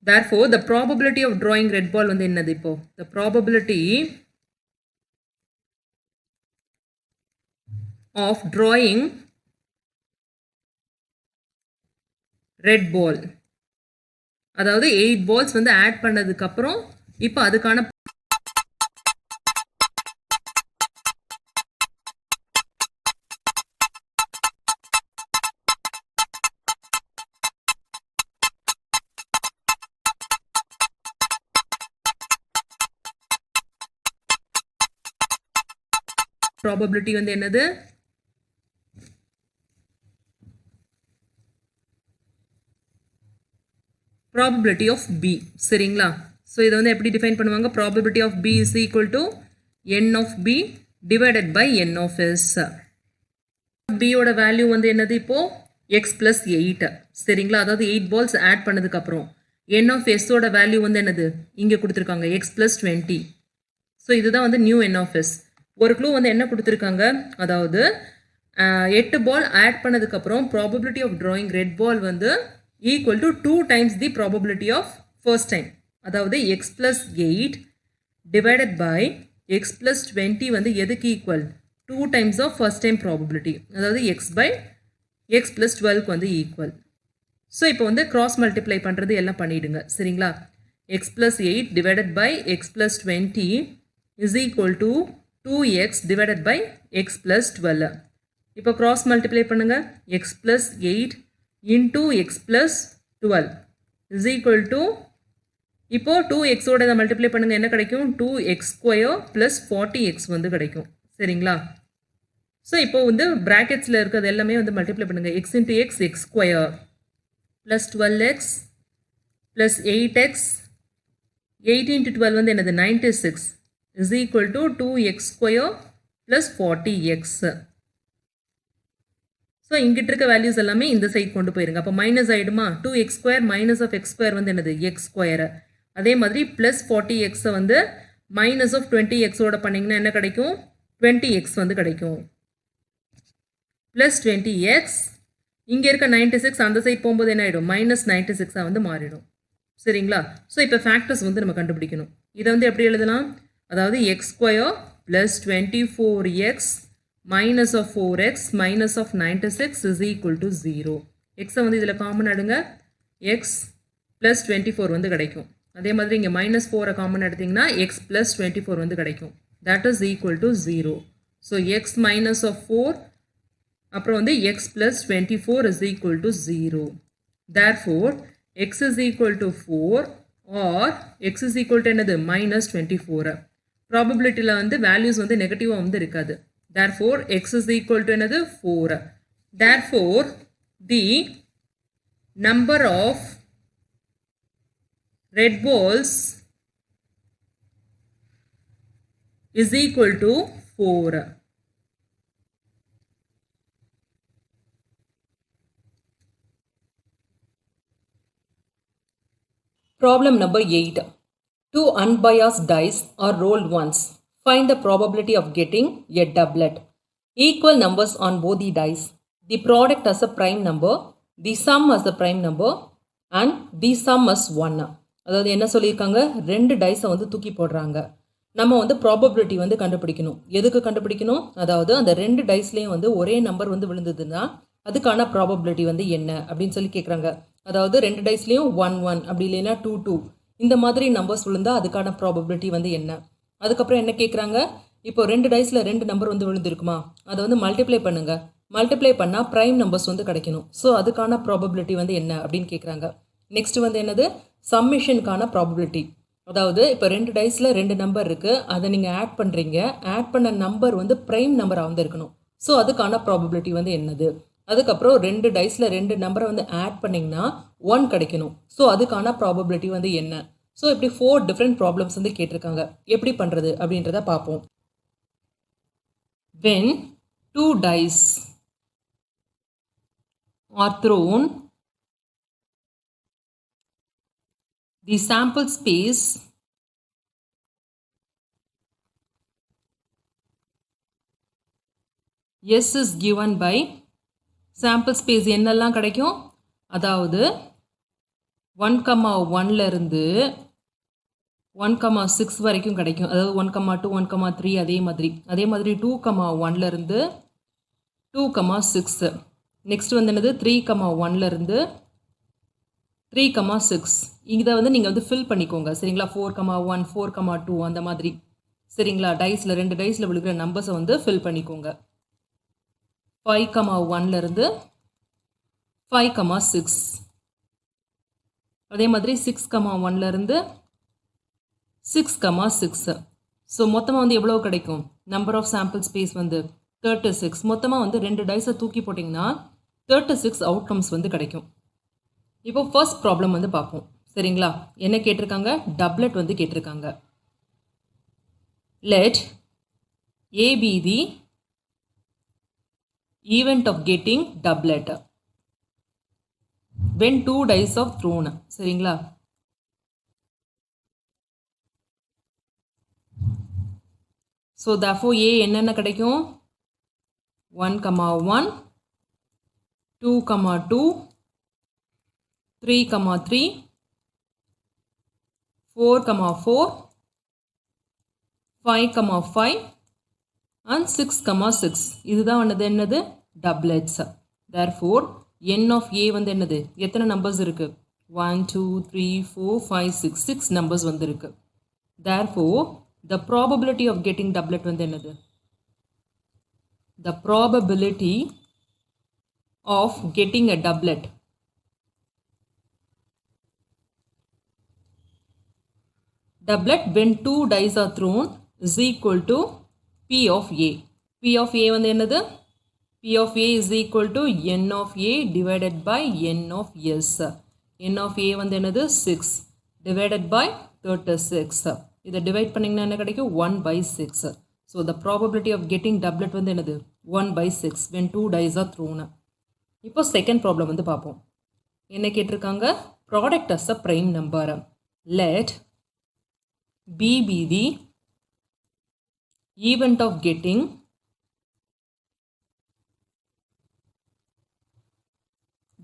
therefore the probability of drawing red ball வந்து என்னது இப்போ the probability of drawing red ball அதாவது 8 balls வந்து ஆட் பண்ணதுக்கு அப்புறம் இப்போ அதுக்கான probability வந்து என்னது probability of b சரிங்களா ஸோ இதை வந்து எப்படி டிஃபைன் பண்ணுவாங்க probability of b is equal to n of b divided by n of s b ஓட வேல்யூ வந்து என்னது இப்போ x plus 8 சரிங்களா அதாவது 8 balls ஆட் பண்ணதுக்கு அப்புறம் n of s ஓட வேல்யூ வந்து என்னது இங்கே கொடுத்துருக்காங்க x plus 20 ஸோ இதுதான் வந்து நியூ n of s ஒரு க்ளூ வந்து என்ன கொடுத்துருக்காங்க அதாவது 8 பால் ஆட் பண்ணதுக்கப்புறம் probability of drawing red ball வந்து equal to 2 times the probability of first time அதாவது X plus 8 divided by X plus 20 வந்து எதுக்கு equal 2 times of first time probability அதாவது எக்ஸ் பை எக்ஸ் ப்ளஸ் 12க்கு வந்து equal so இப்போ வந்து cross multiply பண்ணுறது எல்லாம் பண்ணிவிடுங்க சரிங்களா X plus 8 divided by X plus 20 is equal to 2x divided by x plus 12 இப்போ cross multiply பண்ணுங்க x plus 8 into x plus 12 is equal to இப்போ 2x ஓட இதை multiply பண்ணுங்க என்ன கிடைக்கும் 2x square plus 40x வந்து கிடைக்கும் சரிங்களா ஸோ இப்போ வந்து bracketsல இருக்கிறது எல்லாமே வந்து multiply பண்ணுங்க x into x x square plus 12x plus 8x 8 into 12 வந்து என்னது 96 is equal to 2x square plus 40x. So இங்கிட்ட இருக்க வேல்யூஸ் எல்லாமே இந்த சைட் கொண்டு போயிருங்க அப்போ மைனஸ் ஆகிடுமா 2x square minus of X square வந்து என்னது எக்ஸ் ஸ்கொயர் அதே மாதிரி ப்ளஸ் 40xை வந்து மைனஸ் ஆஃப் 20xோட பண்ணிங்கன்னா என்ன கிடைக்கும் 20x வந்து கிடைக்கும் ப்ளஸ் 20x இங்கே இருக்க 96 அந்த சைட் போகும்போது என்ன ஆகிடும் மைனஸ் 96 வந்து மாறிடும் சரிங்களா ஸோ இப்போ ஃபேக்டர்ஸ் வந்து நம்ம கண்டுபிடிக்கணும் இதை வந்து எப்படி எழுதலாம் அதாவது X square plus 24x minus of 4x minus of 96 is equal to 0 எக்ஸை வந்து இதில் காமன் எடுங்க எக்ஸ் ப்ளஸ் 24 வந்து கிடைக்கும் அதே மாதிரி இங்கே மைனஸ் 4 காமன் எடுத்திங்கன்னா எக்ஸ் ப்ளஸ் 24 வந்து கிடைக்கும் that is equal to 0 so X minus of 4 அப்புறம் வந்து X plus 24 is equal to 0 therefore X is equal to 4 or X is equal to என்னது மைனஸ் 24 ப்ராபபிலிட்டியில் வந்து வேல்யூஸ் வந்து நெகட்டிவாக வந்து இருக்காது therefore x is equal to another 4 therefore the number of red balls is equal to 4 problem number 8 two unbiased dice are rolled once. Find the probability of getting a doublet. Equal numbers on both the dice. The product as a prime number, the sum as a prime number and the sum as 1. அதாவது என்ன சொல்லியிருக்காங்க ரெண்டு டைஸை வந்து தூக்கி போடுறாங்க நம்ம வந்து probability வந்து கண்டுபிடிக்கணும் எதுக்கு கண்டுபிடிக்கணும் அதாவது அந்த ரெண்டு டைஸ்லேயும் வந்து ஒரே நம்பர் வந்து விழுந்ததுன்னா அதுக்கான ப்ராபபிலிட்டி வந்து என்ன அப்படின்னு சொல்லி கேட்குறாங்க அதாவது ரெண்டு டைஸ்லேயும் 1 1 அப்படி இல்லைன்னா 2 2 இந்த மாதிரி நம்பர்ஸ் விழுந்தா அதுக்கான ப்ராபபிலிட்டி வந்து என்ன அதுக்கப்புறம் என்ன கேட்குறாங்க இப்போ ரெண்டு டைஸில் ரெண்டு நம்பர் வந்து விழுந்திருக்குமா அதை வந்து மல்டிப்ளை பண்ணுங்க மல்டிப்ளை பண்ணால் ப்ரைம் நம்பர்ஸ் வந்து கிடைக்கணும் ஸோ அதுக்கான ப்ராபபிலிட்டி வந்து என்ன அப்படின்னு கேட்குறாங்க நெக்ஸ்ட் வந்து என்னது சம்மிஷனுக்கான ப்ராபபிலிட்டி அதாவது இப்போ ரெண்டு டைஸில் ரெண்டு நம்பர் இருக்குது அதை நீங்கள் ஆட் பண்ணுறீங்க ஆட் பண்ண நம்பர் வந்து ப்ரைம் நம்பராக வந்து இருக்கணும் ஸோ அதுக்கான ப்ராபபிலிட்டி வந்து என்னது அதுக்கப்புறம் ரெண்டு டைஸில் ரெண்டு நம்பரை வந்து ஆட் பண்ணிங்கன்னா 1 கிடைக்கணும் ஸோ அதுக்கான ப்ராபபிலிட்டி வந்து என்ன ஸோ இப்படி 4 டிஃப்ரெண்ட் ப்ராப்ளம்ஸ் வந்து கேட்டிருக்காங்க எப்படி பண்ணுறது அப்படின்றத பார்ப்போம் when two dice are thrown the sample space S is given by sample space என்னெல்லாம் கிடைக்கும், அதாவது 1,1 இருந்து 1,6 வரைக்கும் கிடைக்கும். அதாவது 1,2 1,3 அதே மாதிரி 2,1 இருந்து 2,6. நெக்ஸ்ட் வந்து என்னது 3,1 இருந்து 3,6. இதை வந்து நீங்கள் வந்து ஃபில் பண்ணிக்கோங்க சரிங்களா. 4,1 4,2 அந்த மாதிரி சரிங்களா. டைஸில் 2 டைஸில் விழுகிற நம்பர்ஸை வந்து ஃபில் பண்ணிக்கோங்க. 5,1 இருந்து 5,6. அதே மாதிரி 6,1 இருந்து 6,6. ஸோ மொத்தமாக வந்து எவ்வளோ கிடைக்கும், நம்பர் ஆஃப் சாம்பிள் ஸ்பேஸ் வந்து 36. மொத்தமாக வந்து 2 டைஸை தூக்கி போட்டிங்கன்னா 36 அவுட்கம்ஸ் வந்து கிடைக்கும். இப்போ ஃபர்ஸ்ட் ப்ராப்ளம் வந்து பார்ப்போம் சரிங்களா. என்ன கேட்டிருக்காங்க, டப்லெட் வந்து கேட்டிருக்காங்க. Let A be the event of getting doublet when 2 dice are thrown சரிங்களா. ஸோ therefore A என்னென்ன கிடைக்கும், 1,1 2,2 3,3 4,4 5,5 and 6,6. இதுதான் வந்து என்னது, டப்லெட்ஸ். therefore n of A வந்து என்னது, எத்தனை நம்பர்ஸ் இருக்கு, 1 2 3 4 5 6 6 நம்பர்ஸ் வந்து இருக்கு. therefore the probability of getting doublet வந்து என்னது, the probability of getting a doublet when 2 dice are thrown is equal to P of A. P of A வந்து என்னது, P of A is equal to N of A divided by N of S. N of A வந்து என்னது 6 divided by 36. இதை divide பண்ணிங்கன்னா என்ன கிடைக்கும், 1/6. So the probability of getting doublet வந்து என்னது, 1/6 when 2 dice are thrown. இப்போ செகண்ட் ப்ராப்ளம் வந்து பார்ப்போம். என்ன கேட்டிருக்காங்க, product as a prime number. Let B be the event of getting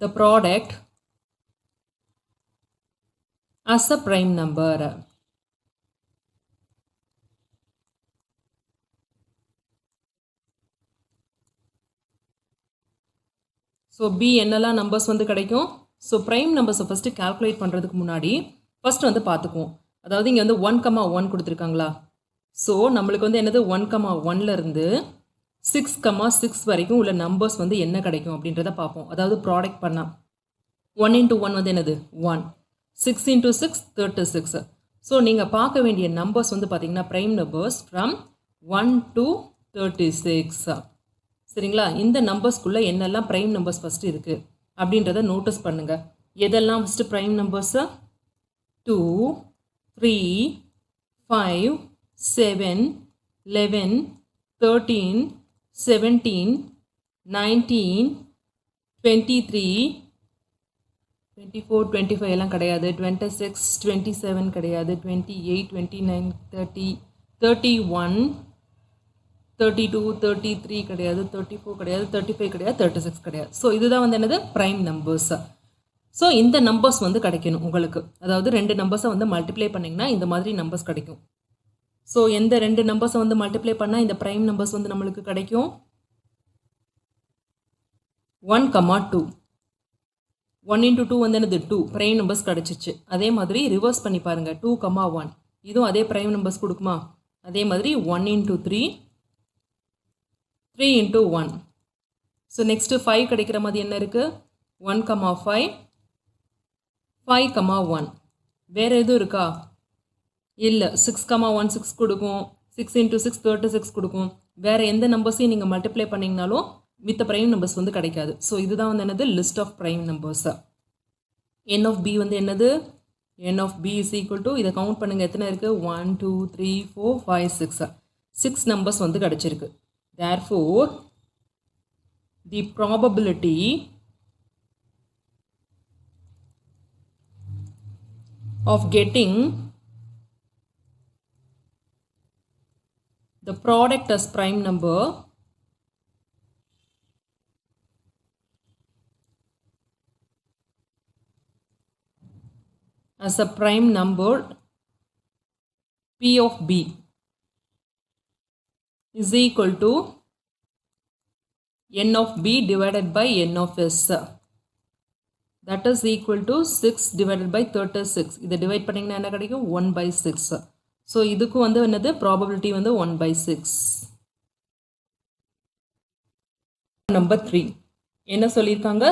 the product as a prime number. So P என்னெல்லாம் numbers வந்து கிடைக்கும். ஸோ ப்ரைம் நம்பர்ஸை ஃபஸ்ட்டு கால்குலேட் பண்ணுறதுக்கு முன்னாடி ஃபஸ்ட்டு வந்து பார்த்துக்குவோம். அதாவது இங்கே வந்து 1,1 கொடுத்துருக்காங்களா. ஸோ நம்மளுக்கு வந்து என்னது 1,1 இருந்து 6,6 வரைக்கும் உள்ள நம்பர்ஸ் வந்து என்ன கிடைக்கும் அப்படின்றத பார்ப்போம். அதாவது ப்ராடக்ட் பண்ணால் 1 into 1 வந்து என்னது 1, 6 into 6 36. ஸோ நீங்கள் பார்க்க வேண்டிய நம்பர்ஸ் வந்து பார்த்தீங்கன்னா ப்ரைம் நம்பர்ஸ் ஃப்ரம் 1 to 36 சரிங்களா. இந்த நம்பர்ஸ்குள்ளே என்னெல்லாம் ப்ரைம் நம்பர்ஸ் ஃபஸ்ட்டு இருக்குது அப்படின்றத நோட்டீஸ் பண்ணுங்கள். எதெல்லாம் ஃபஸ்ட்டு ப்ரைம் நம்பர்ஸு, 2 3 5 7 11 13 17 19 23 24 25 எல்லாம் கிடையாது, 26 27 கிடையாது, 28 29 30 31 32 33 கிடையாது, 34 கிடையாது, 35 கிடையாது, 36 கிடையாது. ஸோ இதுதான் வந்து என்னது ப்ரைம் நம்பர்ஸ். ஸோ இந்த நம்பர்ஸ் வந்து கிடைக்கணும் உங்களுக்கு. அதாவது 2 நம்பர்ஸை வந்து மல்டிப்ளை பண்ணிங்கன்னா இந்த மாதிரி நம்பர்ஸ் கிடைக்கும். ஸோ எந்த 2 நம்பர்ஸை வந்து மல்டிப்ளை பண்ணால் இந்த ப்ரைம் நம்பர்ஸ் வந்து நம்மளுக்கு கிடைக்கும், 1,2. 1 into 2 வந்து என்னது 2 ப்ரைம் நம்பர்ஸ் கிடச்சிச்சு. அதே மாதிரி ரிவர்ஸ் பண்ணி பாருங்கள், 2,1 இதுவும் அதே ப்ரைம் நம்பர்ஸ் கொடுக்குமா. அதே மாதிரி 1 into 3 3 into 1. ஸோ நெக்ஸ்ட்டு 5 கிடைக்கிற மாதிரி என்ன இருக்குது, 1,5 5,1. வேறு எதுவும் இருக்கா, இல்லை. 6,1 6 கொடுக்கும், 6 into 6 36 கொடுக்கும். வேறு எந்த நம்பர்ஸையும் நீங்கள் மல்டிப்ளை பண்ணிங்கனாலும் வித் ப்ரைம் நம்பர்ஸ் வந்து கிடைக்காது. ஸோ இதுதான் வந்து என்னது list of prime numbers. N of B வந்து என்னது, N of B is equal to, இதை கவுண்ட் பண்ணுங்கள் எத்தனை இருக்குது, 1 2 3 4 5 6 6 நம்பர்ஸ் வந்து கிடச்சிருக்கு. Therefore, the probability of getting the product as prime number as a prime number P of B is equal to n of B divided by n of S. That is equal to 6 divided by 36. இதை divide பண்ணிங்கன்னா என்ன கிடைக்கும் 1 by 6. So இதுக்கு வந்து என்னது probability வந்து 1 by 6. Number 3 என்ன சொல்லியிருக்காங்க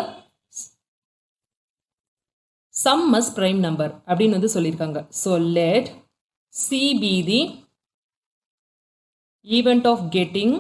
sum as prime number அப்படின்னு வந்து சொல்லியிருக்காங்க. So let C be the event of getting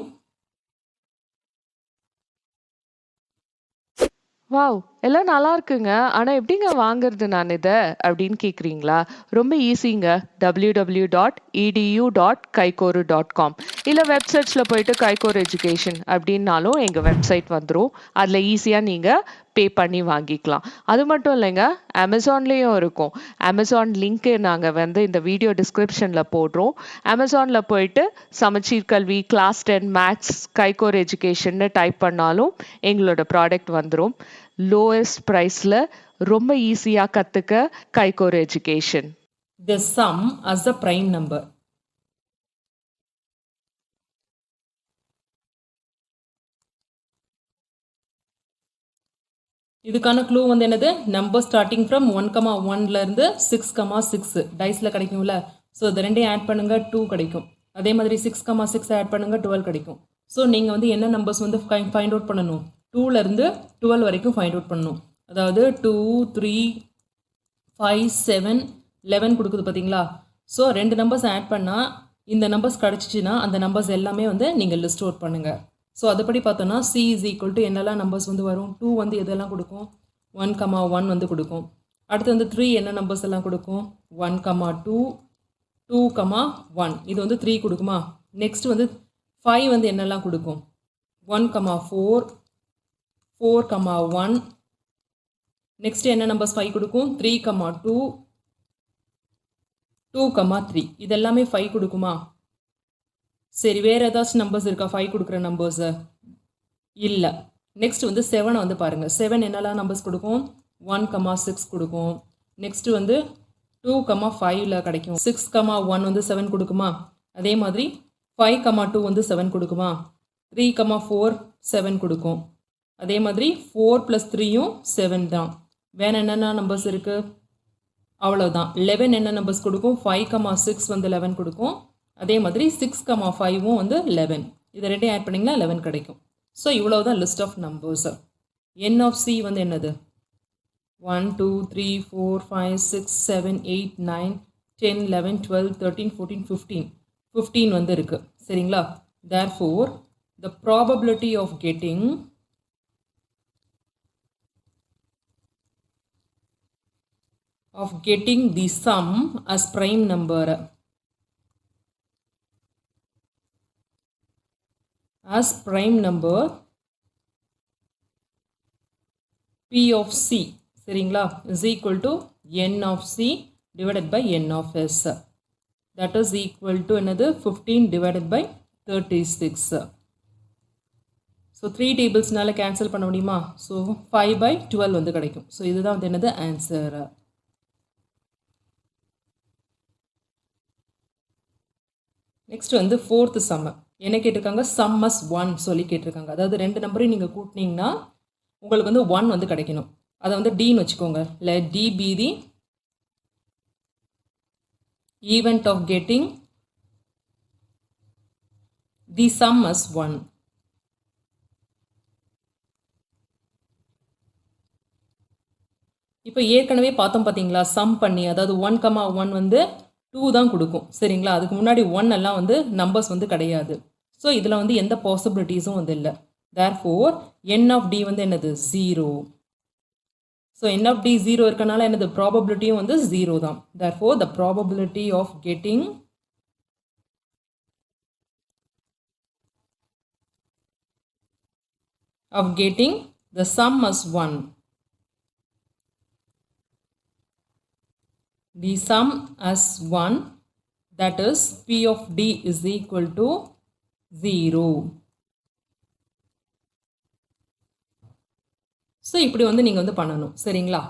wow! எல்லாம் நல்லா இருக்குங்க. ஆனா எப்படிங்க வாங்குறது நான் இத? அப்படின்னு கேட்குறீங்களா? ரொம்ப ஈஸிங்க. www.edu.kaikoru.com இல்ல வெப்சைட்ஸ்ல போயிட்டு கைகோர் எஜுகேஷன் அப்படின்னாலும் எங்க வெப்சைட் வந்துரும். அதுல ஈஸியா நீங்க பே பண்ணி வாங்கிக்கலாம். அது மட்டும் இல்லைங்க, அமேசான்லயும் இருக்கும். அமேசான் லிங்க் நாங்க வந்து இந்த வீடியோ டிஸ்கிரிப்ஷன்ல போடுறோம். அமேசான்ல போயிட்டு சமச்சீர் கல்வி, கிளாஸ் 10 மேத்ஸ், கைகோர் எஜுகேஷன்னு டைப் பண்ணாலும் எங்களோட ப்ராடக்ட் வந்துரும். லோயஸ்ட் ப்ரைஸ்ல ரொம்ப ஈஸியா கத்துக்க Kaikor education. the sum as a prime number. இதுக்கான க்ளூ வந்து என்னது நம்பர் ஸ்டார்டிங் ஃப்ரம் 1,1ல இருந்து 6,6 டைஸ்ல கிடைக்கும்ல. ஸோ இது ரெண்டையும் ஆட் பண்ணுங்க 2 கிடைக்கும். அதே மாதிரி 6,6 ஆட் பண்ணுங்க 12 கிடைக்கும். ஸோ நீங்கள் வந்து என்ன நம்பர்ஸ் வந்து ஃபைண்ட் அவுட் பண்ணணும் 2ல இருந்து 12 வரைக்கும் ஃபைண்ட் அவுட் பண்ணணும். அதாவது 2, 3, 5, 7, 11 கொடுக்குது பார்த்தீங்களா. ஸோ 2 நம்பர்ஸ் ஆட் பண்ணால் இந்த நம்பர்ஸ் கிடச்சிச்சின்னா அந்த நம்பர்ஸ் எல்லாமே வந்து நீங்கள் லிஸ்ட் அவுட் பண்ணுங்கள். ஸோ அதுபடி பார்த்தோன்னா C is equal to என்னெல்லாம் நம்பர்ஸ் வந்து வரும் 2 வந்து எதெல்லாம் கொடுக்கும் 1,1 வந்து கொடுக்கும். அடுத்து வந்து 3 என்ன நம்பர்ஸ் எல்லாம் கொடுக்கும் 1,2, 2,1 இது வந்து 3 கொடுக்குமா. நெக்ஸ்ட் வந்து 5 வந்து என்னெல்லாம் கொடுக்கும் 1,4, 4,1. நெக்ஸ்ட் என்ன நம்பர்ஸ் 5 கொடுக்கும் 3,2, 2,3 இதெல்லாமே 5 கொடுக்குமா. சரி வேறு ஏதாச்சும் நம்பர்ஸ் இருக்கா 5 கொடுக்குற நம்பர்ஸு இல்லை. நெக்ஸ்ட் வந்து 7 வந்து பாருங்கள் 7 என்னெல்லாம் நம்பர்ஸ் கொடுக்கும் 1,6 கொடுக்கும். நெக்ஸ்ட்டு வந்து 2,5ல கிடைக்கும். 6,1 வந்து 7 கொடுக்குமா. அதே மாதிரி 5,2 வந்து 7 கொடுக்குமா. 3,4 7 கொடுக்கும். அதே மாதிரி 4 + 3யும் 7 தான். வேறு என்னென்ன நம்பர்ஸ் இருக்குது அவ்வளோதான். 11 என்ன நம்பர்ஸ் கொடுக்கும் 5,6 வந்து 11 கொடுக்கும். அதே மாதிரி 6,5வும் வந்து 11. இதை ரெண்டையும் ஆட் பண்ணிங்கன்னா 11 கிடைக்கும். ஸோ இவ்வளோ தான் list of numbers. n of C வந்து என்னது 1, 2, 3, 4, 5, 6, 7, 8, 9, 10, 11, 12, 13, 14, 15. 15 வந்து இருக்குது சரிங்களா. therefore the probability of getting the sum as prime number P of C சரிங்களா is equal to n of C divided by n of S. That is equal to என்னது 15 divided by 36. So 3 டேபிள்ஸ்னால cancel பண்ண முடியுமா. So 5/12 வந்து கிடைக்கும். So இதுதான் வந்து என்னது answer. Next வந்து 4th சம் என்ன கேட்டிருக்காங்க sum as 1 சொல்லி கேட்டிருக்காங்க. அதாவது 2 நம்பரையும் நீங்கள் கூட்டினீங்கன்னா உங்களுக்கு வந்து 1 வந்து கிடைக்கணும். அதை வந்து Dன்னு வச்சுக்கோங்க. let D be the event of getting the sum as 1. இப்போ ஏற்கனவே பார்த்தோம் பார்த்தீங்களா சம் பண்ணி. அதாவது 1,1 வந்து 2 தான் கொடுக்கும் சரிங்களா. அதுக்கு முன்னாடி 1 எல்லாம் வந்து நம்பர்ஸ் வந்து கிடையாது. ஸோ இதில் வந்து எந்த பாசிபிலிட்டிஸும் வந்து இல்லை. therefore n of D வந்து என்னது 0. ஸோ n of D 0 இருக்கனால என்னது ப்ராபபிலிட்டியும் வந்து 0 தான். therefore the probability of getting the sum as 1. The sum as 1 that is P of D is equal to 0. So இப்படி வந்து நீங்கள் வந்து பண்ணணும் சரிங்களா.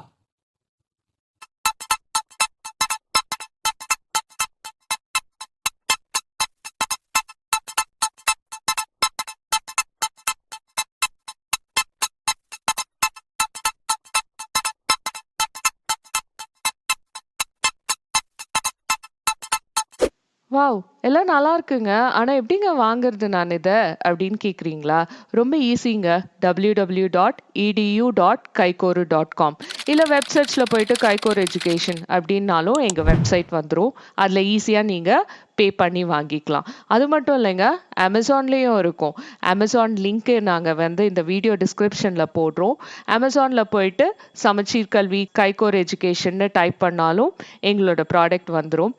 வாவ்! எல்லாம் நல்லா இருக்குங்க. ஆனா எப்படிங்க வாங்குறது நான் இத? அப்படின்னு கேட்குறீங்களா? ரொம்ப ஈஸிங்க. www.edu.kaikoru.com இல்ல வெப் சர்ச்ல போயிட்டு கைகோர் எஜுகேஷன் அப்படின்னாலும் எங்க வெப்சைட் வந்துரும். அதுல ஈஸியா நீங்க பே பண்ணி வாங்கிக்கலாம். அது மட்டும் இல்லைங்க, அமேசான்லயும் இருக்கும். அமேசான் லிங்க் நாங்க வந்து இந்த வீடியோ டிஸ்கிரிப்ஷன்ல போடுறோம். அமேசான்ல போயிட்டு சமச்சீர் கல்வி கைகோர் எஜுகேஷன்னு டைப் பண்ணாலும் எங்களோட ப்ராடக்ட் வந்துரும்.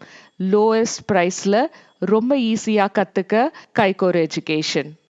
லோயஸ்ட் பிரைஸ்ல ரொம்ப ஈஸியா கத்துக்க கைகோர் எஜுகேஷன்.